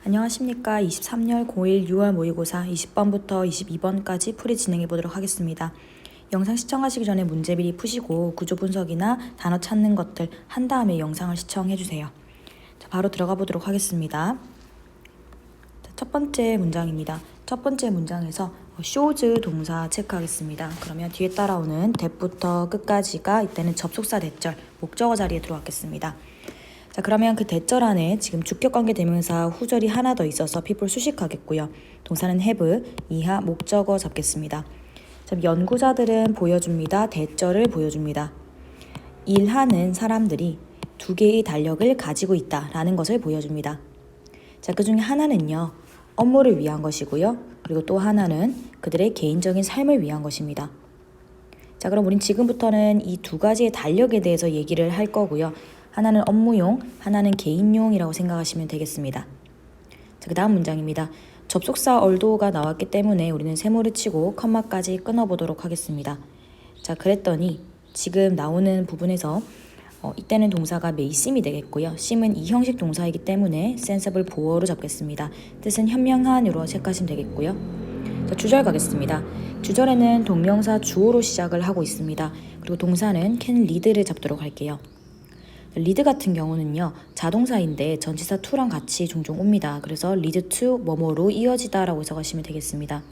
안녕하십니까. 23년 고1 6월 모의고사 20번부터 22번까지 풀이 진행해 보도록 하겠습니다. 영상 시청하시기 전에 문제 미리 푸시고 구조 분석이나 단어 찾는 것들 한 다음에 영상을 시청해 주세요. 자, 바로 들어가 보도록 하겠습니다. 자, 첫 번째 문장입니다. 첫 번째 문장에서 shows 동사 체크하겠습니다. 그러면 뒤에 따라오는 that부터 끝까지가 이때는 접속사 대절, 목적어 자리에 들어왔겠습니다. 자, 그러면 그 대절 안에 지금 주격관계 대명사 후절이 하나 더 있어서 people 수식하겠고요. 동사는 have, 이하 목적어 잡겠습니다. 자, 연구자들은 보여줍니다. 대절을 보여줍니다. 일하는 사람들이 두 개의 달력을 가지고 있다라는 것을 보여줍니다. 자, 그 중에 하나는요, 업무를 위한 것이고요. 그리고 또 하나는 그들의 개인적인 삶을 위한 것입니다. 자, 그럼 우린 지금부터는 이 두 가지의 달력에 대해서 얘기를 할 거고요. 하나는 업무용, 하나는 개인용이라고 생각하시면 되겠습니다. 자, 그 다음 문장입니다. 접속사 although가 나왔기 때문에 우리는 세모를 치고 컴마까지 끊어보도록 하겠습니다. 자, 그랬더니 지금 나오는 부분에서 이때는 동사가 may seem이 되겠고요. seem은 이 형식 동사이기 때문에 sensible 보어로 잡겠습니다. 뜻은 현명한으로 체크하시면 되겠고요. 자, 주절 가겠습니다. 주절에는 동명사 주어로 시작을 하고 있습니다. 그리고 동사는 can lead를 잡도록 할게요. lead 같은 경우는요, 자동사인데 전치사 to랑 같이 종종 옵니다. 그래서 lead to 뭐뭐로 이어지다 라고 해석하시면 되겠습니다.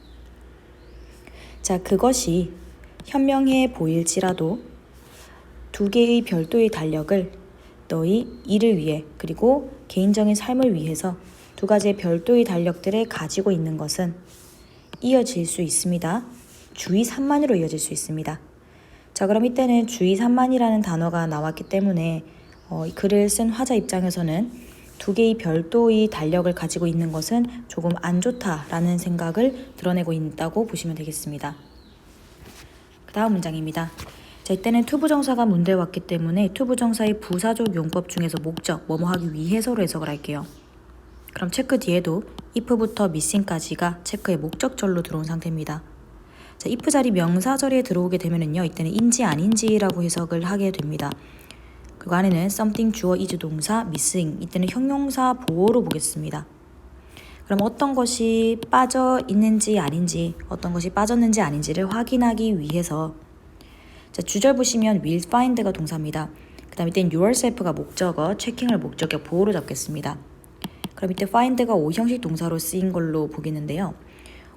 자, 그것이 현명해 보일지라도 두 개의 별도의 달력을 너희 일을 위해 그리고 개인적인 삶을 위해서 두 가지의 별도의 달력들을 가지고 있는 것은 이어질 수 있습니다. 주의 산만으로 이어질 수 있습니다. 자, 그럼 이때는 주의 산만이라는 단어가 나왔기 때문에 글을 쓴 화자 입장에서는 두 개의 별도의 달력을 가지고 있는 것은 조금 안 좋다라는 생각을 드러내고 있다고 보시면 되겠습니다. 그 다음 문장입니다. 자, 이때는 투부정사가 문제에 왔기 때문에 투부정사의 부사적 용법 중에서 목적, 뭐뭐 하기 위해서로 해석을 할게요. 그럼 체크 뒤에도 if부터 missing까지가 체크의 목적절로 들어온 상태입니다. 자, if 자리 명사 자리에 들어오게 되면은요, 이때는 인지 아닌지라고 해석을 하게 됩니다. 그리고 안에는 something 주어 is 동사 missing, 이때는 형용사 보어로 보겠습니다. 그럼 어떤 것이 빠져 있는지 아닌지, 어떤 것이 빠졌는지 아닌지를 확인하기 위해서, 자, 주절 보시면 will find가 동사입니다. 그 다음에 이때는 yourself가 목적어, 체킹을 목적격 보어로 잡겠습니다. 그럼 이때 find가 오형식 동사로 쓰인 걸로 보이는데요.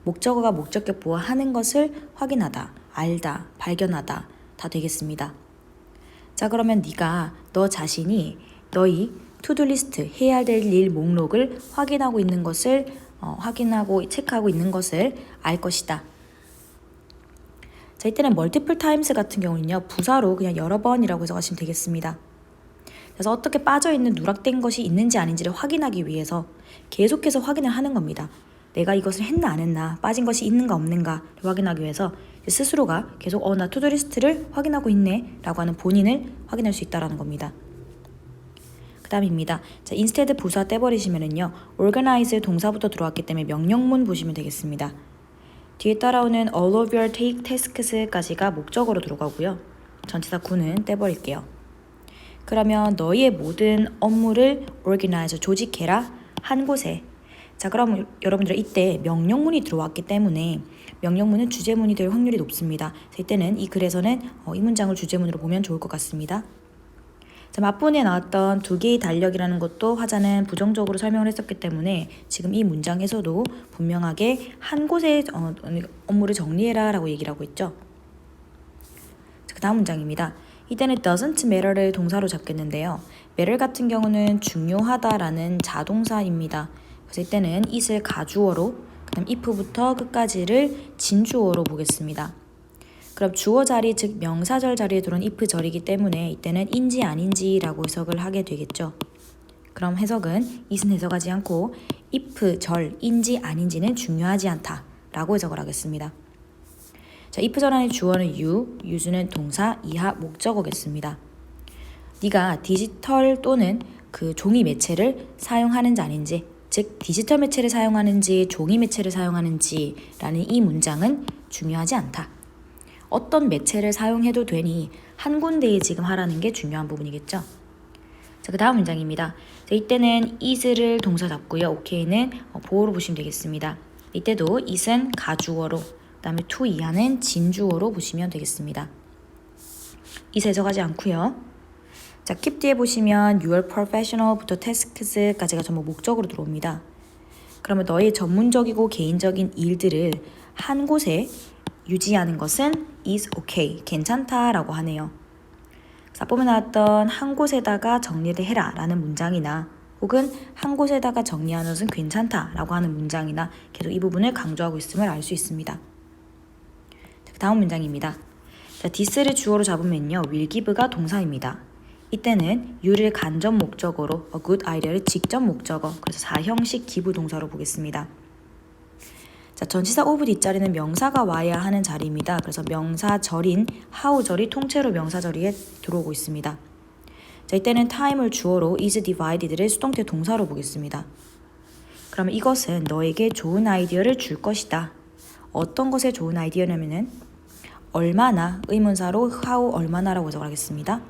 목적어가 목적격 보어 하는 것을 확인하다, 알다, 발견하다 다 되겠습니다. 자, 그러면 네가 너 자신이 너희 투두 리스트 해야 될 일 목록을 확인하고 있는 것을 체크하고 있는 것을 알 것이다. 자, 이때는 multiple times 같은 경우는요, 부사로 그냥 여러 번이라고 해석하시면 되겠습니다. 그래서 어떻게 빠져있는 누락된 것이 있는지 아닌지를 확인하기 위해서 계속해서 확인을 하는 겁니다. 내가 이것을 했나 안 했나, 빠진 것이 있는가 없는가를 확인하기 위해서 스스로가 계속 나 투두리스트를 확인하고 있네 라고 하는 본인을 확인할 수 있다는 겁니다. 그 다음입니다. 자, instead 부사 떼버리시면은요, organize 동사부터 들어왔기 때문에 명령문 보시면 되겠습니다. 뒤에 따라오는 all of your take tasks까지가 목적어로 들어가고요. 전치사 구는 떼버릴게요. 그러면 너희의 모든 업무를 organize, 조직해라, 한 곳에. 자, 그럼 여러분들 이때 명령문이 들어왔기 때문에 명령문은 주제문이 될 확률이 높습니다. 그래서 이때는 이 글에서는 이 문장을 주제문으로 보면 좋을 것 같습니다. 자, 맞분에 나왔던 두 개의 달력이라는 것도 화자는 부정적으로 설명을 했었기 때문에 지금 이 문장에서도 분명하게 한 곳에 업무를 정리해라 라고 얘기를 하고 있죠. 자, 그 다음 문장입니다. 이때는 doesn't matter를 동사로 잡겠는데요. matter 같은 경우는 중요하다라는 자동사입니다. 그래서 이때는 it을 가주어로, 그 다음 if부터 끝까지를 진주어로 보겠습니다. 그럼 주어 자리, 즉 명사절 자리에 들어온 if 절이기 때문에 이때는 인지 아닌지라고 해석을 하게 되겠죠. 그럼 해석은 it은 해석하지 않고 if 절인지 아닌지는 중요하지 않다라고 해석을 하겠습니다. 자, if 절 안에 주어는 you, use는 동사, 이하 목적어겠습니다. 네가 디지털 또는 그 종이 매체를 사용하는지 아닌지, 즉 디지털 매체를 사용하는지 종이 매체를 사용하는지 라는 이 문장은 중요하지 않다. 어떤 매체를 사용해도 되니 한 군데에 지금 하라는 게 중요한 부분이겠죠. 자, 그 다음 문장입니다. 자, 이때는 is를 동사 잡고요. ok는 보어로 보시면 되겠습니다. 이때도 is은 가주어로, 그 다음에 to 이하는 진주어로 보시면 되겠습니다. is 해석하지 않고요. 자, keep 뒤에 보시면 your professional부터 tasks까지가 전부 목적으로 들어옵니다. 그러면 너의 전문적이고 개인적인 일들을 한 곳에 유지하는 것은 is okay, 괜찮다라고 하네요. 사법에 나왔던 한 곳에다가 정리를 해라 라는 문장이나 혹은 한 곳에다가 정리하는 것은 괜찮다 라고 하는 문장이나 계속 이 부분을 강조하고 있음을 알 수 있습니다. 다음 문장입니다. 자, this를 주어로 잡으면요, will give가 동사입니다. 이때는 you를 간접 목적어로 a good idea를 직접 목적어, 그래서 4형식 기부 동사로 보겠습니다. 자, 전치사 of 뒷자리는 명사가 와야 하는 자리입니다. 그래서 명사절인 how절이 통째로 명사절이에 들어오고 있습니다. 자, 이때는 time을 주어로 is divided를 수동태 동사로 보겠습니다. 그러면 이것은 너에게 좋은 아이디어를 줄 것이다. 어떤 것에 좋은 아이디어냐면은 얼마나, 의문사로 how 얼마나라고 해석을 하겠습니다.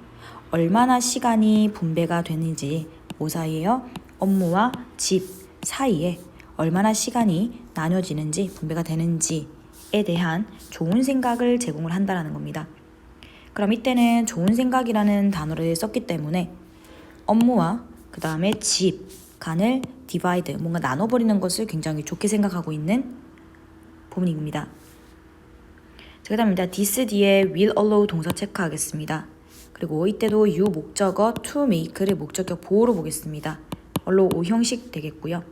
얼마나 시간이 분배가 되는지, 뭐 사이에요? 업무와 집 사이에 얼마나 시간이 나눠지는지, 분배가 되는지에 대한 좋은 생각을 제공을 한다는 겁니다. 그럼 이때는 좋은 생각이라는 단어를 썼기 때문에 업무와 그 다음에 집 간을 divide, 뭔가 나눠버리는 것을 굉장히 좋게 생각하고 있는 부분입니다. 그 다음입니다. this 뒤에 will allow 동사 체크하겠습니다. 그리고 이때도 you 목적어 to make를 목적격 보호로 보겠습니다. allow 5형식 되겠고요.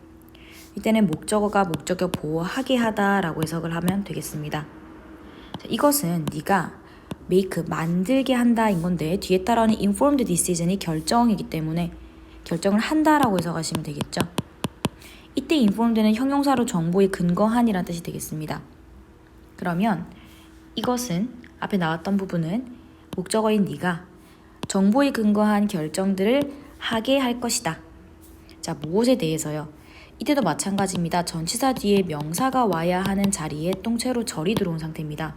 이때는 목적어가 목적격 보호하게 하다 라고 해석을 하면 되겠습니다. 자, 이것은 네가 make, 만들게 한다 인 건데 뒤에 따라오는 informed decision이 결정이기 때문에 결정을 한다 라고 해석하시면 되겠죠. 이때 informed는 형용사로 정보에 근거한이라는 뜻이 되겠습니다. 그러면 이것은 앞에 나왔던 부분은 목적어인 네가 정보에 근거한 결정들을 하게 할 것이다. 자, 무엇에 대해서요? 이때도 마찬가지입니다. 전치사 뒤에 명사가 와야 하는 자리에 통째로 절이 들어온 상태입니다.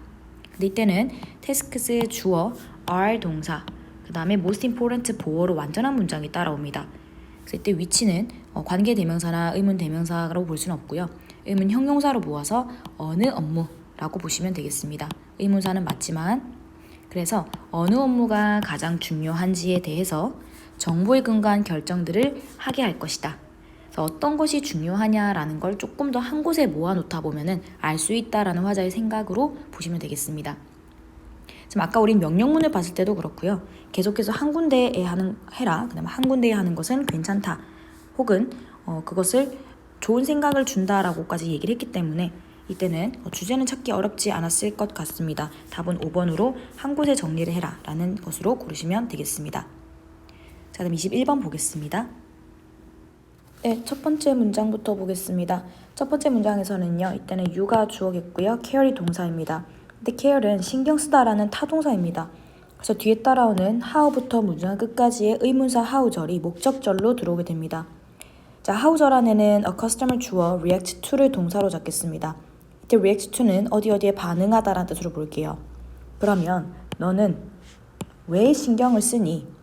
근데 이때는 tasks 주어, are 동사, 그 다음에 most important 보어로 완전한 문장이 따라옵니다. 그래서 이때 위치는 관계 대명사나 의문 대명사라고 볼 수는 없고요. 의문 형용사로 모아서 어느 업무라고 보시면 되겠습니다. 의문사는 맞지만 그래서 어느 업무가 가장 중요한지에 대해서 정보에 근거한 결정들을 하게 할 것이다. 그래서 어떤 것이 중요하냐라는 걸 조금 더 한 곳에 모아놓다 보면은 알 수 있다라는 화자의 생각으로 보시면 되겠습니다. 지금 아까 우리 명령문을 봤을 때도 그렇고요. 계속해서 한 군데에 해라. 그다음에 한 군데에 하는 것은 괜찮다. 혹은 그것을 좋은 생각을 준다라고까지 얘기를 했기 때문에 이때는 주제는 찾기 어렵지 않았을 것 같습니다. 답은 5번으로 한 곳에 정리를 해라 라는 것으로 고르시면 되겠습니다. 자, 그럼 21번 보겠습니다. 네, 첫 번째 문장부터 보겠습니다. 첫 번째 문장에서는요, 이때는 you가 주어겠고요, care이 동사입니다. 근데 care은 신경 쓰다라는 타동사입니다. 그래서 뒤에 따라오는 how부터 문장 끝까지의 의문사 how절이 목적절로 들어오게 됩니다. 자, how절 안에는 a customer 주어 react to를 동사로 잡겠습니다. 이때 react to는 어디에 반응하다라는 뜻으로 볼게요. 그러면 너는 왜 신경을 쓰니?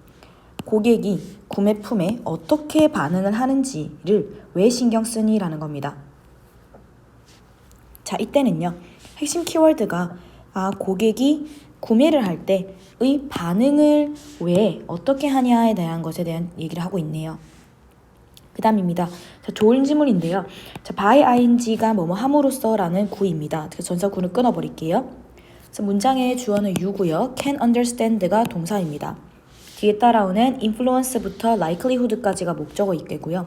고객이 구매품에 어떻게 반응을 하는지를 왜 신경 쓰니? 라는 겁니다. 자, 이때는요, 핵심 키워드가 고객이 구매를 할 때의 반응을 왜 어떻게 하냐에 대한 것에 대한 얘기를 하고 있네요. 그 다음입니다. 자, 좋은 질문인데요. 자, by ing가 뭐뭐 함으로써 라는 구입니다. 그래서 전사 구를 끊어버릴게요. 그래서 문장의 주어는 you고요. can understand가 동사입니다. 뒤에 따라오는 influence부터 likelihood까지가 목적어 있겠고요.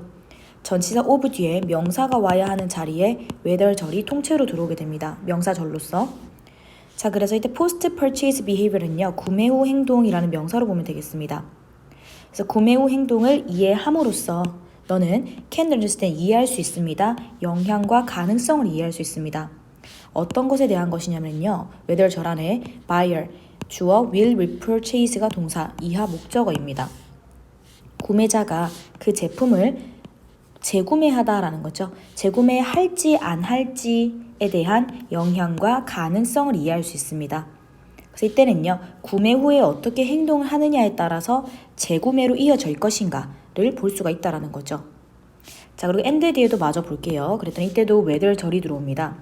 전치사 of 뒤에 명사가 와야 하는 자리에 whether절이 통째로 들어오게 됩니다. 명사절로서. 자, 그래서 이때 post purchase behavior은요, 구매 후 행동이라는 명사로 보면 되겠습니다. 그래서 구매 후 행동을 이해함으로써 너는 can understand, 이해할 수 있습니다. 영향과 가능성을 이해할 수 있습니다. 어떤 것에 대한 것이냐면요, whether 절 안에 buyer, 주어 will repurchase가 동사, 이하 목적어입니다. 구매자가 그 제품을 재구매하다라는 거죠. 재구매할지 안 할지에 대한 영향과 가능성을 이해할 수 있습니다. 그래서 이때는요, 구매 후에 어떻게 행동을 하느냐에 따라서 재구매로 이어질 것인가를 볼 수가 있다는 거죠. 자, 그리고 and 뒤에도 마저 볼게요. 그랬더니 이때도 whether 절이 들어옵니다.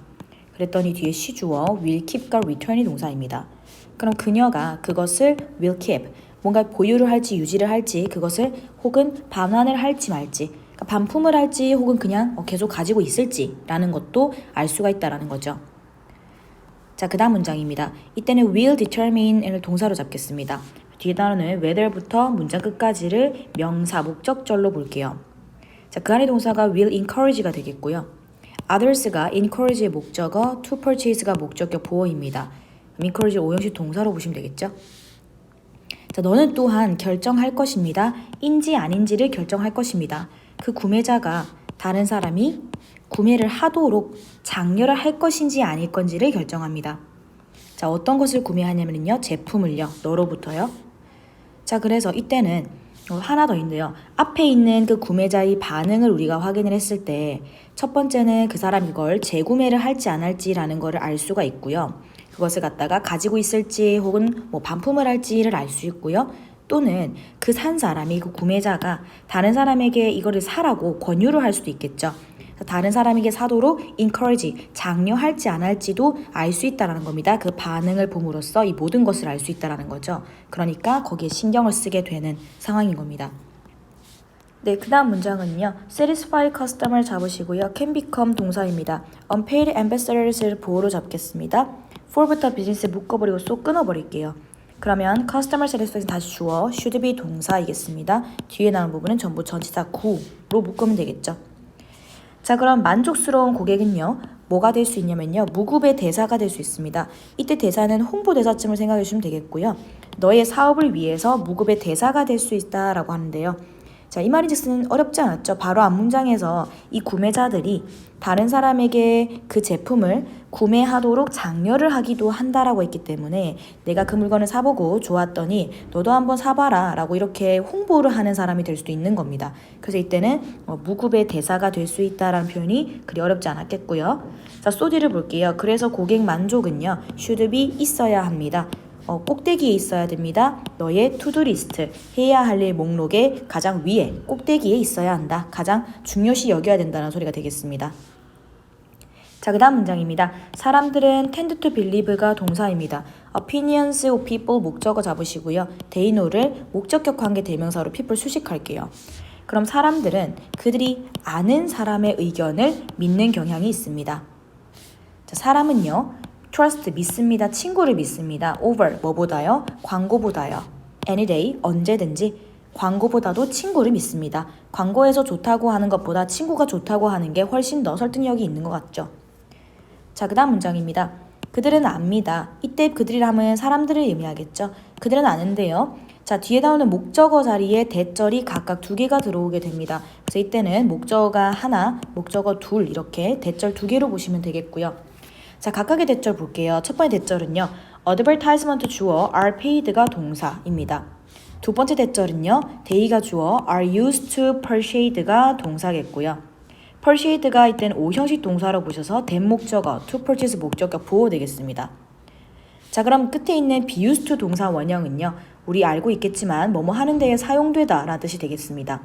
그랬더니 뒤에 시주어 will keep과 return이 동사입니다. 그럼 그녀가 그것을 will keep, 뭔가 보유를 할지 유지를 할지, 그것을 혹은 반환을 할지 말지, 그러니까 반품을 할지 혹은 그냥 계속 가지고 있을지라는 것도 알 수가 있다는 거죠. 자, 그 다음 문장입니다. 이때는 will determine을 동사로 잡겠습니다. 뒤에 단어는 whether부터 문장 끝까지를 명사, 목적절로 볼게요. 자, 그 안의 동사가 will encourage가 되겠고요. others가 encourage의 목적어, to purchase가 목적격 보어입니다. encourage 5형식 동사로 보시면 되겠죠. 자, 너는 또한 결정할 것입니다. 인지 아닌지를 결정할 것입니다. 그 구매자가 다른 사람이 구매를 하도록 장려를 할 것인지 아닐 건지를 결정합니다. 자, 어떤 것을 구매하냐면요, 제품을요, 너로부터요. 자, 그래서 이때는 하나 더 있는데요. 앞에 있는 그 구매자의 반응을 우리가 확인을 했을 때 첫 번째는 그 사람이 이걸 재구매를 할지 안 할지라는 거를 알 수가 있고요. 그것을 갖다가 가지고 있을지 혹은 반품을 할지를 알 수 있고요. 또는 그 산 사람이, 그 구매자가 다른 사람에게 이거를 사라고 권유를 할 수도 있겠죠. 다른 사람에게 사도록 encourage, 장려할지 안 할지도 알 수 있다는 겁니다. 그 반응을 봄으로써 이 모든 것을 알 수 있다는 거죠. 그러니까 거기에 신경을 쓰게 되는 상황인 겁니다. 네, 그 다음 문장은요. satisfy customer 잡으시고요. can become 동사입니다. unpaid ambassadors를 보호로 잡겠습니다. for부터 비즈니스 묶어버리고 쏙 끊어버릴게요. 그러면 customer satisfaction 다시 주어 should be 동사이겠습니다. 뒤에 나오는 부분은 전부 전치사 구로 묶으면 되겠죠. 자, 그럼 만족스러운 고객은요, 뭐가 될 수 있냐면요, 무급의 대사가 될 수 있습니다. 이때 대사는 홍보대사쯤을 생각해 주시면 되겠고요. 너의 사업을 위해서 무급의 대사가 될 수 있다라고 하는데요. 자, 이 말인즉슨 어렵지 않았죠. 바로 앞 문장에서 이 구매자들이 다른 사람에게 그 제품을 구매하도록 장려를 하기도 한다라고 했기 때문에 내가 그 물건을 사보고 좋았더니 너도 한번 사봐라 라고 이렇게 홍보를 하는 사람이 될 수도 있는 겁니다. 그래서 이때는 무급의 대사가 될 수 있다라는 표현이 그리 어렵지 않았겠고요. 자, 소디를 볼게요. 그래서 고객 만족은요, should be 있어야 합니다. 꼭대기에 있어야 됩니다. 너의 투두 리스트, 해야 할 일 목록의 가장 위에 꼭대기에 있어야 한다. 가장 중요시 여겨야 된다는 소리가 되겠습니다. 자, 그 다음 문장입니다. 사람들은 tend to believe가 동사입니다. opinions of people 목적어 잡으시고요. they know를 목적격 관계 대명사로 people 수식할게요. 그럼 사람들은 그들이 아는 사람의 의견을 믿는 경향이 있습니다. 자, 사람은요, trust 믿습니다. 친구를 믿습니다. over 뭐보다요? 광고보다요. any day 언제든지 광고보다도 친구를 믿습니다. 광고에서 좋다고 하는 것보다 친구가 좋다고 하는 게 훨씬 더 설득력이 있는 것 같죠. 자, 그 다음 문장입니다. 그들은 압니다. 이때 그들이라면 사람들을 의미하겠죠. 그들은 아는데요. 자, 뒤에 나오는 목적어 자리에 대절이 각각 2개가 들어오게 됩니다. 그래서 이때는 목적어가 하나, 목적어 둘 이렇게 대절 2개로 보시면 되겠고요. 자, 각각의 대절 볼게요. 첫 번째 대절은요, advertisement 주어, are paid가 동사입니다. 두 번째 대절은요, they가 주어, are used to persuade가 동사겠고요. persuade가 이때는 5형식 동사로 보셔서 된 목적어, to purchase 목적격 보호 되겠습니다. 자, 그럼 끝에 있는 be used to 동사 원형은요, 우리 알고 있겠지만 뭐뭐 하는 데에 사용되다 라는 뜻이 되겠습니다.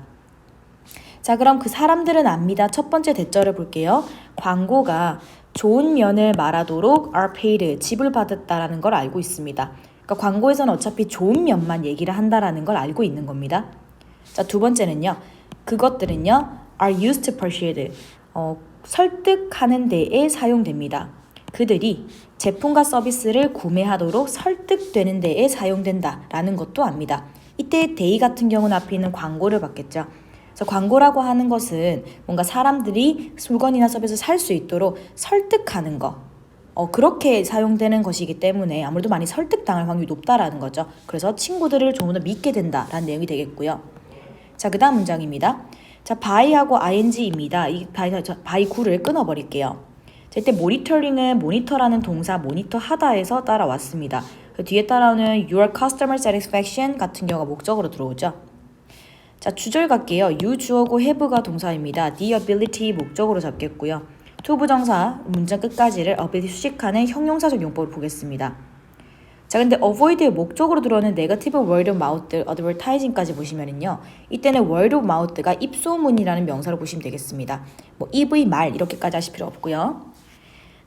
자, 그럼 그 사람들은 압니다. 첫 번째 대절을 볼게요. 광고가 좋은 면을 말하도록 are paid, 지불받았다라는 걸 알고 있습니다. 그러니까 광고에서는 어차피 좋은 면만 얘기를 한다라는 걸 알고 있는 겁니다. 자, 두 번째는요. 그것들은요, are used to persuade, 설득하는 데에 사용됩니다. 그들이 제품과 서비스를 구매하도록 설득되는 데에 사용된다라는 것도 압니다. 이때 they 같은 경우는 앞에 있는 광고를 받겠죠. 그래서 광고라고 하는 것은 뭔가 사람들이 물건이나 서비스를 살 수 있도록 설득하는 거, 그렇게 사용되는 것이기 때문에 아무래도 많이 설득당할 확률이 높다라는 거죠. 그래서 친구들을 좀 더 믿게 된다라는 내용이 되겠고요. 자, 그 다음 문장입니다. 자, by하고 ing입니다. 이 by 구를 끊어버릴게요. 자, 이때 모니터링은 모니터라는 동사 모니터 하다에서 따라왔습니다. 그 뒤에 따라오는 your customer satisfaction 같은 경우가 목적으로 들어오죠. 자, 주절 갈게요. you 주어고 have가 동사입니다. the ability 목적으로 잡겠고요. to 부정사 문장 끝까지를 ability 수식하는 형용사적 용법을 보겠습니다. 자, 근데 avoid의 목적으로 들어오는 네거티브 word of mouth, advertising까지 보시면은요. 이때는 word of mouth가 입소문이라는 명사로 보시면 되겠습니다. 뭐 입의 말 이렇게까지 하실 필요 없고요.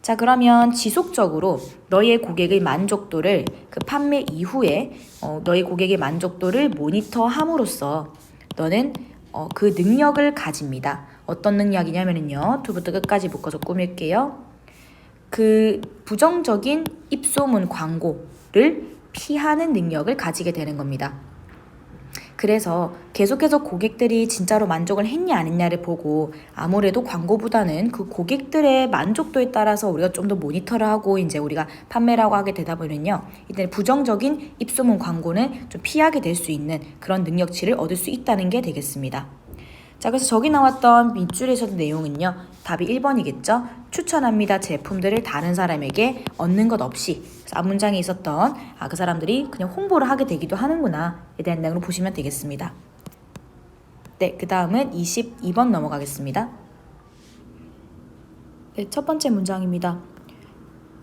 자, 그러면 지속적으로 너의 고객의 만족도를 그 판매 이후에 너의 고객의 만족도를 모니터함으로써 너는 그 능력을 가집니다. 어떤 능력이냐면요. to부터 끝까지 묶어서 꾸밀게요. 그 부정적인 입소문 광고를 피하는 능력을 가지게 되는 겁니다. 그래서 계속해서 고객들이 진짜로 만족을 했냐 안 했냐를 보고 아무래도 광고보다는 그 고객들의 만족도에 따라서 우리가 좀 더 모니터를 하고 이제 우리가 판매라고 하게 되다 보면요. 이때 부정적인 입소문 광고는 좀 피하게 될 수 있는 그런 능력치를 얻을 수 있다는 게 되겠습니다. 자, 그래서 저기 나왔던 밑줄에서도 내용은요. 답이 1번이겠죠. 추천합니다. 제품들을 다른 사람에게 얻는 것 없이. 그래서 앞문장에 있었던 그 사람들이 그냥 홍보를 하게 되기도 하는구나 에 대한 내용을 보시면 되겠습니다. 네, 그 다음은 22번 넘어가겠습니다. 네, 첫 번째 문장입니다.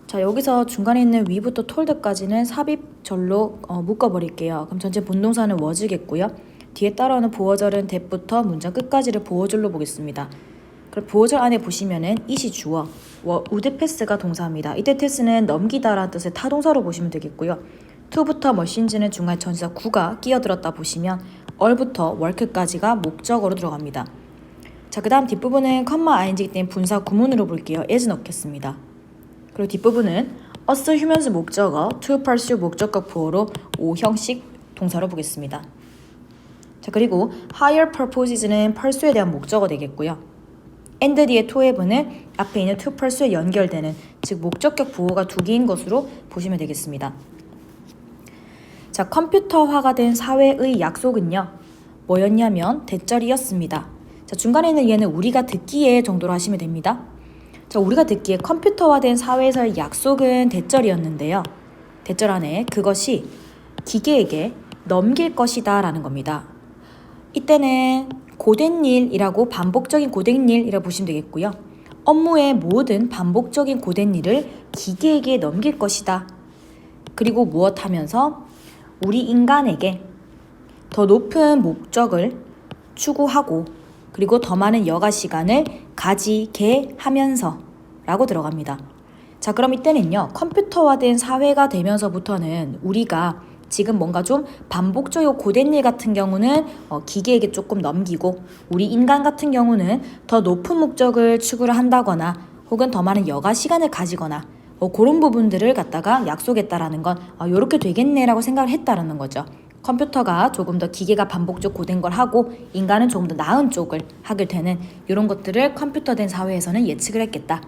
자, 여기서 중간에 있는 위부터 told까지는 삽입절로 묶어버릴게요. 그럼 전체 본동사는 was겠고요. 뒤에 따라오는 보어절은 that부터 문장 끝까지를 보어절로 보겠습니다. 그럼 보어절 안에 보시면은 it이 주어, would pass가 동사입니다. 이때 pass는 넘기다라는 뜻의 타동사로 보시면 되겠고요. to부터 machines는 중간에 전치사 구가 끼어들었다 보시면 all부터 work까지가 목적어로 들어갑니다. 자, 그 다음 뒷부분은 컴마 ing이기 때문에 분사 구문으로 볼게요. as 넣겠습니다. 그리고 뒷부분은 us humans 목적어, to pursue 목적격 부호로 O형식 동사로 보겠습니다. 자, 그리고 higher purposes는 pursue에 대한 목적어 되겠고요. and 뒤에 to have는 앞에 있는 to pursue에 연결되는 즉 목적격 부호가 두 개인 것으로 보시면 되겠습니다. 자, 컴퓨터화가 된 사회의 약속은요. 뭐였냐면 대절이었습니다. 자, 중간에 있는 얘는 우리가 듣기에 정도로 하시면 됩니다. 자, 우리가 듣기에 컴퓨터화된 사회에서의 약속은 대절이었는데요. 대절 안에 그것이 기계에게 넘길 것이다 라는 겁니다. 이때는 고된 일이라고 반복적인 고된 일이라고 보시면 되겠고요. 업무의 모든 반복적인 고된 일을 기계에게 넘길 것이다. 그리고 무엇 하면서 우리 인간에게 더 높은 목적을 추구하고 그리고 더 많은 여가 시간을 가지게 하면서 라고 들어갑니다. 자, 그럼 이때는요. 컴퓨터화된 사회가 되면서부터는 우리가 지금 뭔가 좀 반복적이고 고된 일 같은 경우는 기계에게 조금 넘기고 우리 인간 같은 경우는 더 높은 목적을 추구를 한다거나 혹은 더 많은 여가 시간을 가지거나 그런 부분들을 갖다가 약속했다라는 건 이렇게 되겠네라고 생각을 했다라는 거죠. 컴퓨터가 조금 더 기계가 반복적 고된 걸 하고 인간은 조금 더 나은 쪽을 하게 되는 이런 것들을 컴퓨터된 사회에서는 예측을 했겠다.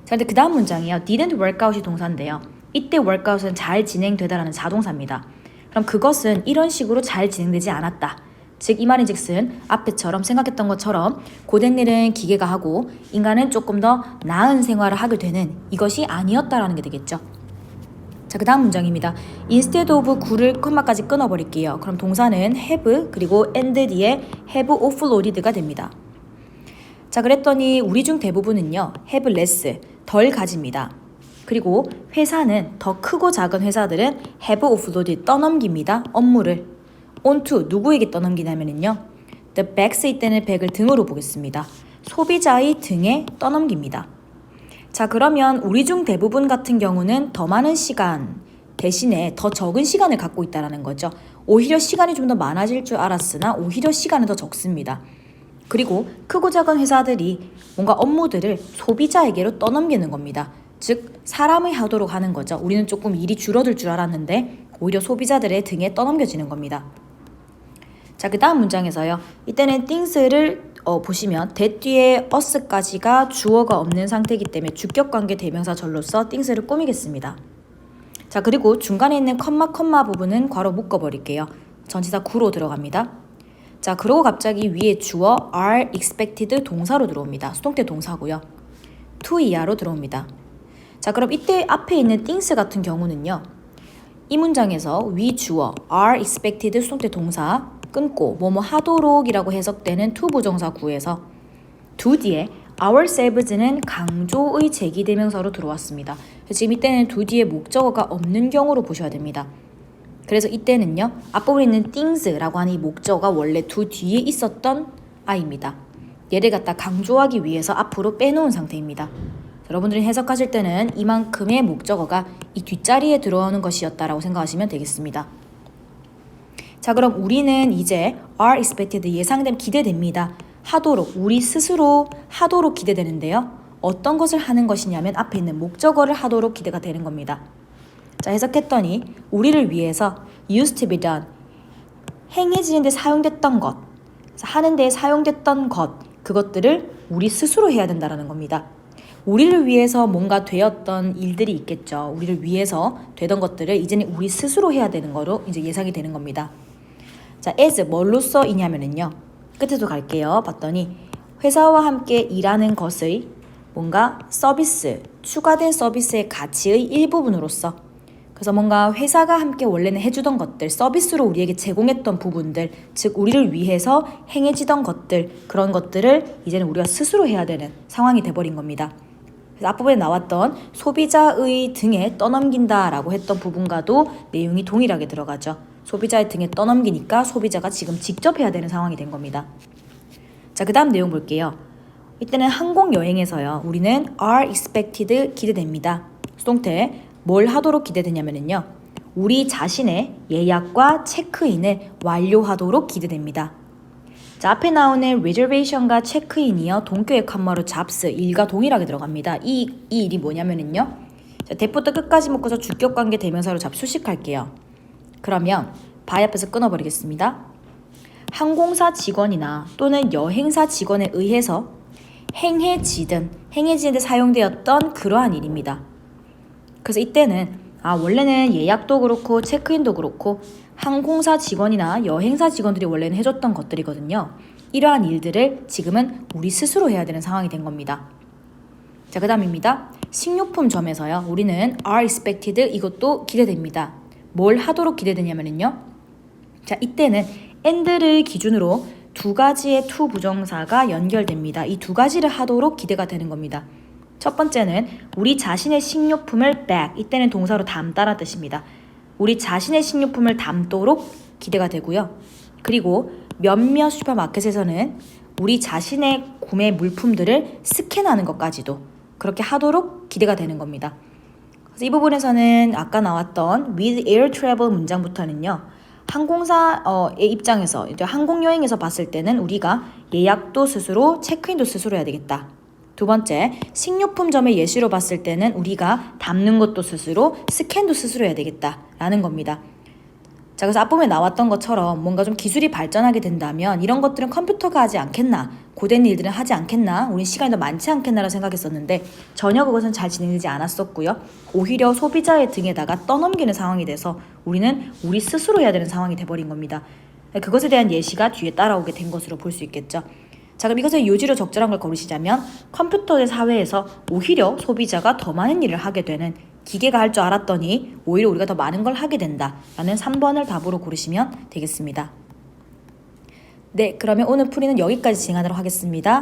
자, 근데 그 다음 문장이요. didn't work out이 동사인데요. 이때 workout은 잘 진행되다라는 자동사입니다. 그럼 그것은 이런 식으로 잘 진행되지 않았다. 즉 이 말인즉슨 앞에처럼 생각했던 것처럼 고된 일은 기계가 하고 인간은 조금 더 나은 생활을 하게 되는 이것이 아니었다라는 게 되겠죠. 자, 그 다음 문장입니다. instead of 구를 콤마까지 끊어버릴게요. 그럼 동사는 have 그리고 and 뒤에 have offloaded가 됩니다. 자, 그랬더니 우리 중 대부분은요. have less, 덜 가집니다. 그리고 회사는 더 크고 작은 회사들은 have offloaded, 떠넘깁니다. 업무를 onto, 누구에게 떠넘기냐면요. the back의 때는 백을 등으로 보겠습니다. 소비자의 등에 떠넘깁니다. 자, 그러면 우리 중 대부분 같은 경우는 더 많은 시간 대신에 더 적은 시간을 갖고 있다는 거죠. 오히려 시간이 좀 더 많아질 줄 알았으나 오히려 시간은 더 적습니다. 그리고 크고 작은 회사들이 뭔가 업무들을 소비자에게로 떠넘기는 겁니다. 즉 사람이 하도록 하는 거죠. 우리는 조금 일이 줄어들 줄 알았는데 오히려 소비자들의 등에 떠넘겨지는 겁니다. 자, 그 다음 문장에서요. 이때는 things를 보시면 that 뒤에 us까지가 주어가 없는 상태이기 때문에 주격관계 대명사절로서 things를 꾸미겠습니다. 자, 그리고 중간에 있는 컴마 부분은 괄호 묶어버릴게요. 전치사 구로 들어갑니다. 자, 그리고 갑자기 위에 주어 are expected 동사로 들어옵니다. 수동태 동사고요. to 이하로 들어옵니다. 자, 그럼 이때 앞에 있는 things 같은 경우는요. 이 문장에서 위 주어 are expected 수동태 동사 끊고 뭐뭐 하도록이라고 해석되는 to 부정사 구에서 do 뒤에 ourselves는 강조의 제기대명사로 들어왔습니다. 지금 이때는 do 뒤에 목적어가 없는 경우로 보셔야 됩니다. 그래서 이때는요, 앞부분에 있는 things라고 하는 이 목적어가 원래 do 뒤에 있었던 I입니다. 얘를 갖다 강조하기 위해서 앞으로 빼놓은 상태입니다. 여러분들이 해석하실 때는 이만큼의 목적어가 이 뒷자리에 들어오는 것이었다라고 생각하시면 되겠습니다. 자, 그럼 우리는 이제 are expected, 예상됨, 기대됩니다. 하도록, 우리 스스로 하도록 기대되는데요. 어떤 것을 하는 것이냐면 앞에 있는 목적어를 하도록 기대가 되는 겁니다. 자, 해석했더니 우리를 위해서 used to be done, 행해지는데 사용됐던 것, 하는 데 사용됐던 것, 그것들을 우리 스스로 해야 된다는 겁니다. 우리를 위해서 뭔가 되었던 일들이 있겠죠. 우리를 위해서 되던 것들을 이제는 우리 스스로 해야 되는 거로 이제 예상이 되는 겁니다. 자, as 뭘로써이냐면은요. 끝에도 갈게요. 봤더니 회사와 함께 일하는 것의 뭔가 서비스, 추가된 서비스의 가치의 일부분으로서, 그래서 뭔가 회사가 함께 원래는 해주던 것들, 서비스로 우리에게 제공했던 부분들, 즉 우리를 위해서 행해지던 것들, 그런 것들을 이제는 우리가 스스로 해야 되는 상황이 돼버린 겁니다. 그래서 앞부분에 나왔던 소비자의 등에 떠넘긴다라고 했던 부분과도 내용이 동일하게 들어가죠. 소비자의 등에 떠넘기니까 소비자가 지금 직접 해야 되는 상황이 된 겁니다. 자, 그 다음 내용 볼게요. 이때는 항공여행에서요. 우리는 are expected, 기대됩니다. 수동태 뭘 하도록 기대되냐면요. 우리 자신의 예약과 체크인을 완료하도록 기대됩니다. 자, 앞에 나오는 reservation과 체크인이요. 동격의 칸마로 잡스, 일과 동일하게 들어갑니다. 이 일이 뭐냐면요. 자, 대부터 끝까지 묶어서 주격관계 대명사로 수식할게요. 그러면 by 앞에서 끊어버리겠습니다. 항공사 직원이나 또는 여행사 직원에 의해서 행해지는데 사용되었던 그러한 일입니다. 그래서 이때는 원래는 예약도 그렇고 체크인도 그렇고 항공사 직원이나 여행사 직원들이 원래는 해줬던 것들이거든요. 이러한 일들을 지금은 우리 스스로 해야 되는 상황이 된 겁니다. 자, 그 다음입니다. 식료품점에서요. 우리는 are expected, 이것도 기대됩니다. 뭘 하도록 기대되냐면요. 자, 이때는 and를 기준으로 두 가지의 to 부정사가 연결됩니다. 이 두 가지를 하도록 기대가 되는 겁니다. 첫 번째는 우리 자신의 식료품을 bag, 이때는 동사로 담다라는 뜻입니다. 우리 자신의 식료품을 담도록 기대가 되고요. 그리고 몇몇 슈퍼마켓에서는 우리 자신의 구매 물품들을 스캔하는 것까지도 그렇게 하도록 기대가 되는 겁니다. 그래서 이 부분에서는 아까 나왔던 with air travel 문장부터는요. 항공사의 입장에서, 이제 항공여행에서 봤을 때는 우리가 예약도 스스로, 체크인도 스스로 해야 되겠다. 두 번째, 식료품점의 예시로 봤을 때는 우리가 담는 것도 스스로, 스캔도 스스로 해야 되겠다라는 겁니다. 자, 그래서 앞부분에 나왔던 것처럼 뭔가 좀 기술이 발전하게 된다면 이런 것들은 컴퓨터가 하지 않겠나, 고된 일들은 하지 않겠나, 우린 시간이 더 많지 않겠나라고 생각했었는데 전혀 그것은 잘 진행되지 않았었고요. 오히려 소비자의 등에다가 떠넘기는 상황이 돼서 우리는 우리 스스로 해야 되는 상황이 돼버린 겁니다. 그것에 대한 예시가 뒤에 따라오게 된 것으로 볼 수 있겠죠. 자, 그럼 이것을 요지로 적절한 걸 고르시자면 컴퓨터의 사회에서 오히려 소비자가 더 많은 일을 하게 되는, 기계가 할 줄 알았더니 오히려 우리가 더 많은 걸 하게 된다라는 3번을 답으로 고르시면 되겠습니다. 네, 그러면 오늘 풀이는 여기까지 진행하도록 하겠습니다.